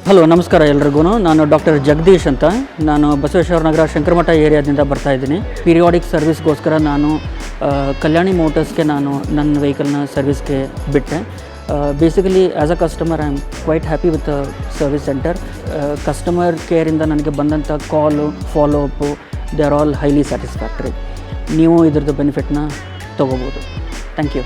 Hello ನಮಸ್ಕಾರ ಎಲ್ರಿಗೂ. ನಾನು ಡಾಕ್ಟರ್ ಜಗದೀಶ್ ಅಂತ. ನಾನು ಬಸವೇಶ್ವರ ನಗರ ಶಂಕರಮಠ ಏರಿಯಾದಿಂದ ಬರ್ತಾ ಇದ್ದೀನಿ. ಪೀರಿಯಾಡಿಕ್ ಸರ್ವಿಸ್ಗೋಸ್ಕರ ನಾನು ಕಲ್ಯಾಣಿ ಮೋಟರ್ಸ್ಗೆ ನಾನು ನನ್ನ ವೆಹಿಕಲ್ನ ಸರ್ವಿಸ್ಗೆ ಬಿಟ್ಟೆ. Basically as a customer I am quite happy with service centre. Customer ಕೇರಿಂದ ನನಗೆ ಬಂದಂಥ call, follow up, they are all highly satisfactory. ನೀವು ಇದ್ರದ್ದು ಬೆನಿಫಿಟ್ನ ತೊಗೋಬೋದು. Thank you.